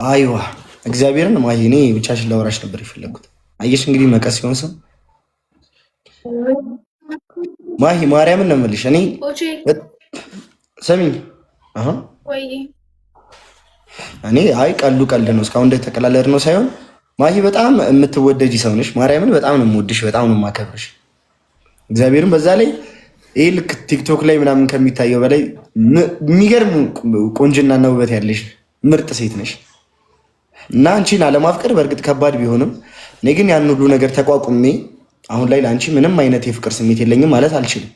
አይዋ እግዚአብሔርን ማሂ እኔ ብቻሽን ላወራሽ ነበር የፈለኩት። አየሽ እንግዲህ መቀስ ሲሆን ሰው ማሂ ማርያምን ነው የምልሽ። እኔ ሰሚኝ እኔ አይ ቀሉ ቀልድ ነው እስካሁን እንደተቀላለድ ነው ሳይሆን ማሂ በጣም የምትወደጂ ሰው ነሽ። ማርያምን በጣም ነው የምወድሽ፣ በጣም ነው የማከብርሽ። እግዚአብሔርን በዛ ላይ ይሄ ልክ ቲክቶክ ላይ ምናምን ከሚታየው በላይ የሚገርም ቆንጅናና ውበት ያለሽ ምርጥ ሴት ነሽ። እና አንቺን አለማፍቀር በእርግጥ ከባድ ቢሆንም እኔ ግን ያን ሁሉ ነገር ተቋቁሜ አሁን ላይ ለአንቺ ምንም አይነት የፍቅር ስሜት የለኝም ማለት አልችልም።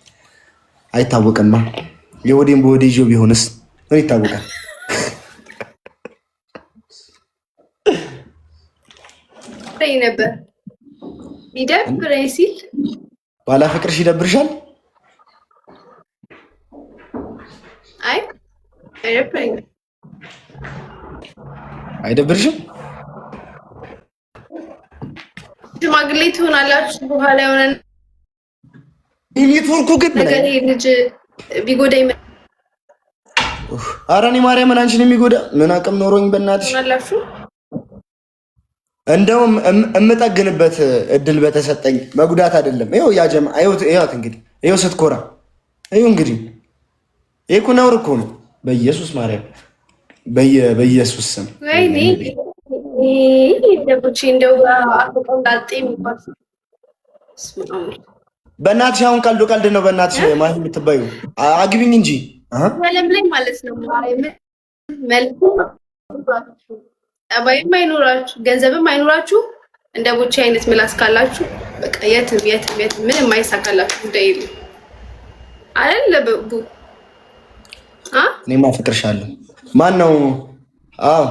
አይታወቅማ የወዴን በወዴ ይዤው ቢሆንስ ምን ይታወቃል? ነበር ይደብረኝ ሲል ባላፈቅርሽ ይደብርሻል? አይ አይደብረኝም። አይደብርሽም? ሽማግሌ ትሆናላችሁ በኋላ የሆነ ኔትወርኩ ግን ነገር ይሄ ልጅ ቢጎዳኝ ኧረ እኔ ማርያምን አንቺን የሚጎዳ ምን አቅም ኖሮኝ በእናትሽ ትሆናላችሁ። እንደውም የምጠግንበት እድል በተሰጠኝ መጉዳት አይደለም። ይኸው ያጀማ ይኸውት እንግዲህ ይኸው ስትኮራ ይኸው እንግዲህ ይሄ እኮ ነውር እኮ ነው። በኢየሱስ ማርያም በኢየሱስ ስም ወይኔ ደቡቺ እንደው አቆጣጣ የሚባል በእናትሽ አሁን ቀልድ ነው። በእናትሽ ማሂ የምትባዩ አግቢኝ እንጂ ወለም ላይ ማለት ነው። መልኩ ጠባይም አይኖራችሁ ገንዘብም አይኖራችሁ እንደ ቡቺ አይነት ምላስ ካላችሁ በቃ የትም ምንም አይሳካላችሁ ጉዳይ የለም አይደል? ለቡ እኔማ አፈቅርሻለሁ። ማን ነው? አዎ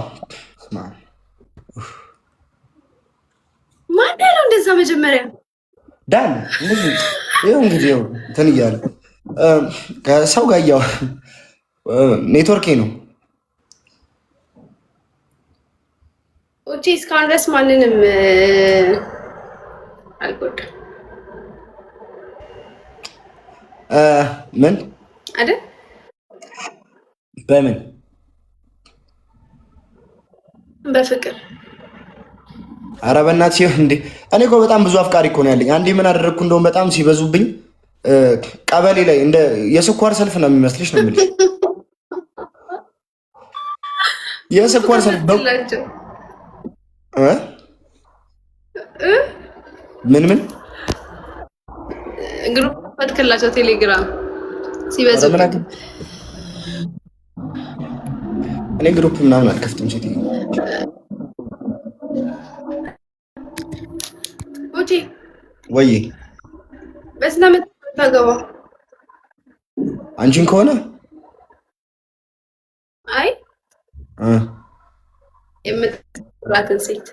ማን ነው እንደዛ? መጀመሪያ ዳን እንደዚህ ይኸው እንግዲህ ይኸው እንትን እያለ ከሰው ጋር እያወራ ኔትወርኬ ነው። ኦኬ እስካሁን ድረስ ማንንም አልጎዳም። ምን አይደል? በምን በፍቅር ኧረ በእናትሽ እንዴ! እኔ እኮ በጣም ብዙ አፍቃሪ እኮ ነው ያለኝ። አንዴ ምን አደረግኩ እንደውም በጣም ሲበዙብኝ ቀበሌ ላይ እንደ የስኳር ሰልፍ ነው የሚመስልሽ ነው የምልሽ። የስኳር ሰልፍ ምን ግሩፕ ፈትክላቸው ቴሌግራም ሲበዙ እኔ ግሩፕ ምናምን አልከፍትም። ሴት ኦኬ ወይ በስንት ዓመት ታገባው? አንቺን ከሆነ አይ የምትራትን ሴት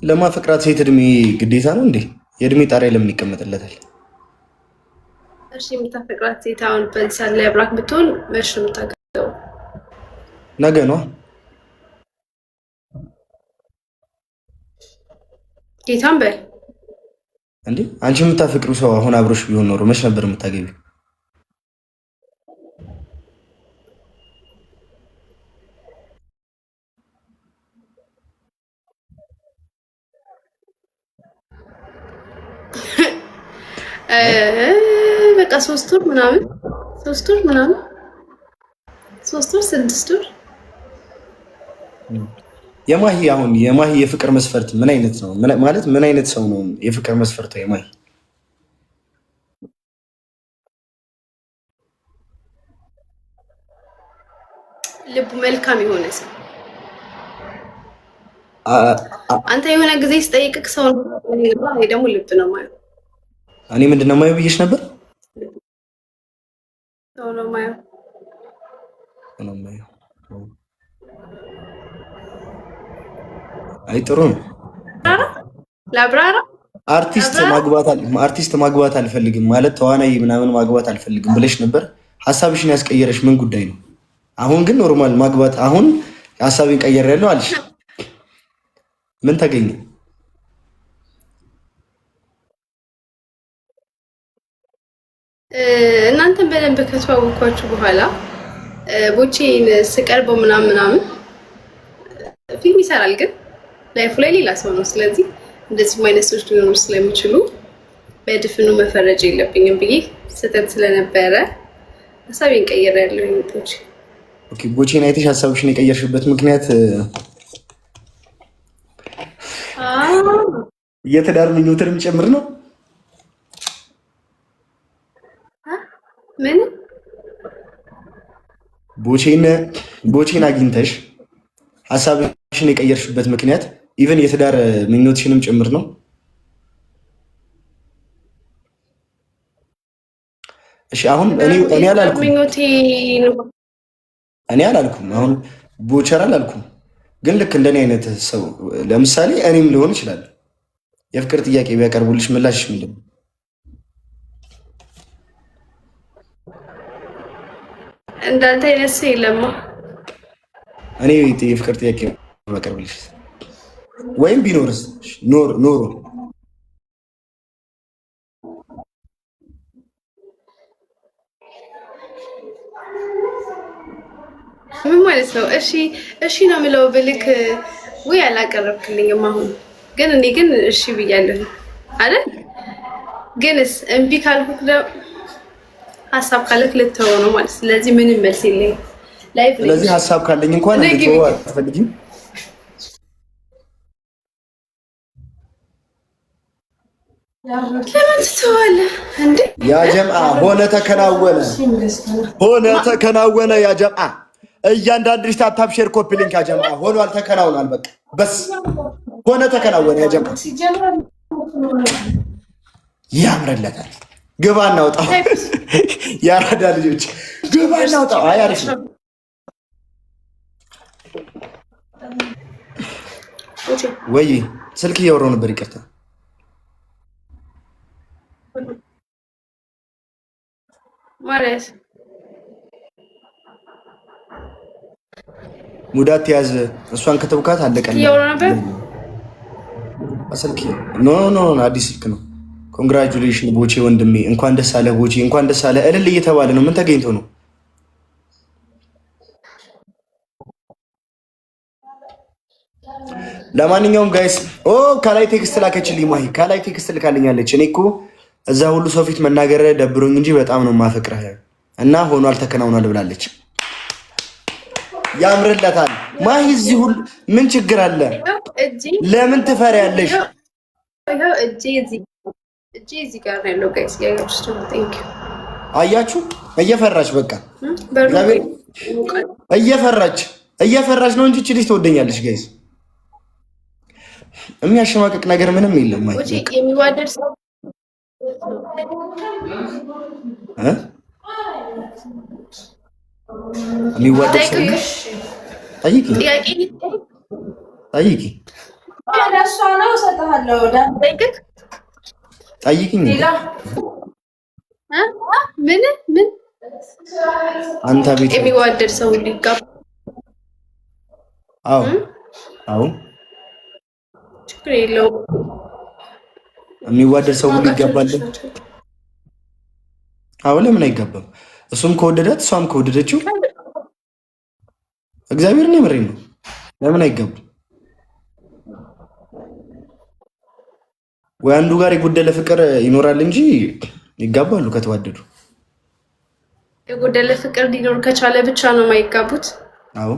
ለማፈቅራት ሴት እድሜ ግዴታ ነው እንዴ? የእድሜ ጣሪያ ለምን ይቀመጥለታል? እሺ የምታፈቅራት ሴት አሁን በዚህ ሰዓት ላይ አብራክ ብትሆን መች ነው የምታገባው? ነገ ነው ጌታን በል እንዴ። አንቺ የምታፈቅሩ ሰው አሁን አብሮሽ ቢሆን ኖሮ መች ነበር የምታገቢው? በቃ 3 ወር ምናምን 6 ወር የማሂ የፍቅር መስፈርት ምን አይነት ነው? ማለት ምን አይነት ሰው ነው የፍቅር መስፈርቱ የማሂ? ልቡ መልካም የሆነ ሰው። አንተ የሆነ ጊዜ ስጠይቅክ ሰው ነው ደግሞ ልብ ነው ማለት እኔ ምንድን ነው የማየው ብዬሽ ነበር። ሰው ነው የማየው አይ ጥሩ ነው። ለአብራራ አርቲስት ማግባት አልፈልግም ማለት ተዋናይ ምናምን ማግባት አልፈልግም ብለሽ ነበር። ሀሳብሽን ያስቀየረሽ ምን ጉዳይ ነው? አሁን ግን ኖርማል ማግባት አሁን ሀሳቤን ቀየሬያለሁ አልሽ። ምን ተገኘ? እናንተን በደንብ ከተዋወቅኳችሁ በኋላ ቦቼን ስቀርበው ምናምን ፊልም ይሰራል፣ ግን ላይፉ ላይ ሌላ ሰው ነው። ስለዚህ እንደዚህ አይነት ሰዎች ሊኖሩ ስለሚችሉ በድፍኑ መፈረጅ የለብኝም ብዬ ስህተት ስለነበረ ሀሳቤን ቀይሬያለሁ። ኦኬ ቦቼን አይተሽ ሀሳብሽን የቀየርሽበት ምክንያት የትዳር ምኞትንም ጭምር ነው? ምን ቦቼን አግኝተሽ ሀሳብሽን የቀየርሽበት ምክንያት ኢቨን የትዳር ምኞትሽንም ጭምር ነው? እሺ አሁን እኔ አላልኩም። አሁን ቦቸር አላልኩም። ግን ልክ እንደኔ አይነት ሰው ለምሳሌ እኔም ሊሆን ይችላል የፍቅር ጥያቄ ቢያቀርቡልሽ ምላሽሽ ምንድን ነው? እንዳንተ አይነት ሰው የለማ። እኔ የፍቅር ጥያቄ ቢያቀርቡልሽ ወይም ቢኖርስ ኖሮ ምን ማለት ነው? እሺ ነው የምለው ብልክ ወይ አላቀረብክልኝም። አሁን ግን እኔ ግን እሺ ብያለሁ አይደል? ግንስ እምቢ ካልኩክ ሀሳብ ካለክ ልተወው ነው ማለት። ስለዚህ ምንም መልስ የለኝም። ስለዚህ ሀሳብ ካለኝ እንኳን ልተወው አትፈልጊም? ለምን ትተዋለህ እንዴ? ያ ጀምዓ ሆነ ተከናወነ ያ ጀምዓ እያንዳንዱ ታፕ ሼር ኮፒ ሊንክ ያ ጀምዓ ሆኗል፣ ተከናውኗል። በቃ በስ ሆነ ተከናወነ ያ ጀምዓ ያምርለታል። ግባ እናውጣው፣ ያራዳ ልጆች ግባ እናውጣው። አይ አሪፍ ነው። ወይ ስልክ እያወራሁ ነበር፣ ይቅርታ። ማለት ሙዳት ያዝ። እሷን ከተብካት አለቀን። እያወራሁ ነበር። ስልክ ኖ አዲስ ስልክ ነው። ኮንግራቹሌሽን ቦቼ ወንድሜ፣ እንኳን ደስ አለ ቦቼ፣ እንኳን ደስ አለ። እልል እየተባለ ነው። ምን ተገኝቶ ነው? ለማንኛውም ጋይስ ከላይ ቴክስት ላከችልኝ ማሂ፣ ከላይ ቴክስት ልካልኛለች። እኔ እኮ እዛ ሁሉ ሰው ፊት መናገር ደብሮኝ እንጂ በጣም ነው ማፈቅረህ እና ሆኗል ተከናውኗል ብላለች። ያምርለታል ማሂ። እዚህ ሁሉ ምን ችግር አለ? ለምን ትፈሪያለሽ? እዚህ ጋር ነው ያለው ጋይስ። አያችሁ፣ እየፈራች በቃ እየፈራች ነው እንጂ እቺ ልጅ ትወደኛለች ጋይስ። የሚያሸማቅቅ ነገር ምንም የለም። ማሂ የሚዋደድ ሰው የሚዋደድ ሰው ጠይቂ። ጠይቂኝ። ምን አንተ ቤት የሚዋደድ ሰው ሊጋባ? አዎ ችግር የለውም። የሚዋደድ ሰው ሁሉ ይገባል። አዎ ለምን አይገባም? እሱም ከወደዳት እሷም ከወደደችው እግዚአብሔርን የምሬን ነው። ለምን አይገባም? ወይ አንዱ ጋር የጎደለ ፍቅር ይኖራል እንጂ ይጋባሉ ከተዋደዱ። የጎደለ ፍቅር ሊኖር ከቻለ ብቻ ነው የማይጋቡት። አዎ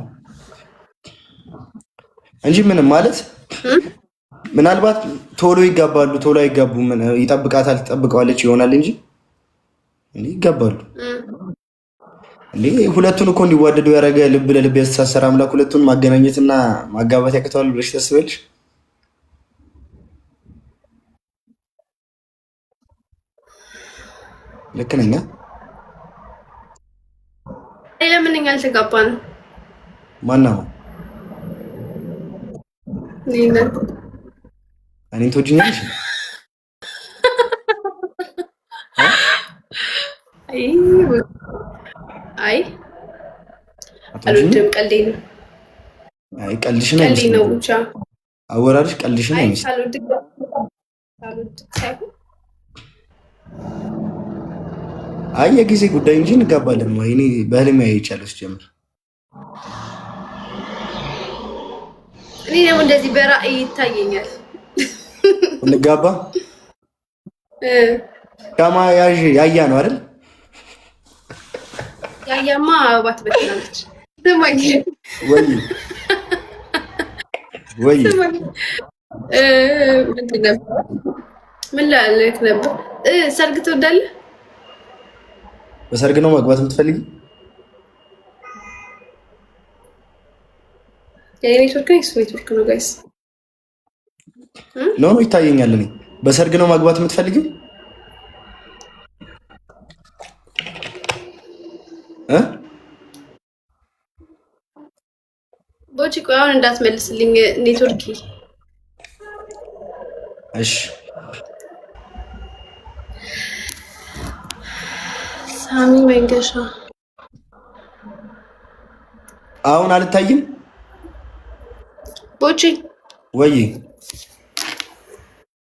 እንጂ ምንም ማለት ምናልባት ቶሎ ይጋባሉ ቶሎ አይጋቡም። ይጠብቃታል ትጠብቀዋለች ይሆናል እንጂ ይጋባሉ። እንዴ ሁለቱን እኮ እንዲዋደዱ ያደረገ ልብ ለልብ ያስተሳሰረ አምላክ ሁለቱን ማገናኘትና ማጋባት ያቅተዋል ብለሽ ታስበልሽ? ልክ ነኝ? ለምን እኛ አልተጋባንም? ማነው? እኔን ትወጂኛለሽ? አይ አልወድም። ቀልዴ ነው። አይ ቀልድሽን ነው ብቻ አወራርሽ ቀልድሽን ነው። አይ የጊዜ ጉዳይ እንጂ እንጋባለን። እኔ በህልሜ አይቻለሁ ሲጀምር። እኔ ደግሞ እንደዚህ በራእይ ይታየኛል። እንጋባ ሻማ ያያ ነው አይደል? ያያማ አበባ ትበትናለች። ስማኝ ወይ ምንድን ነበር ምን ላልክ ነበር? ሰርግ ትወዳለህ? በሰርግ ነው መግባት የምትፈልጊ? የኔ ኔትወርክ ነው ኔትወርክ ነው ጋይስ። ኖ ይታየኛል። እኔ በሰርግ ነው መግባት የምትፈልጊው? ቦጪ ቆይ አሁን እንዳትመልስልኝ ኔትወርክ። እሺ ሳሚ መንገሻ አሁን አልታይም። ቦጪ ወይ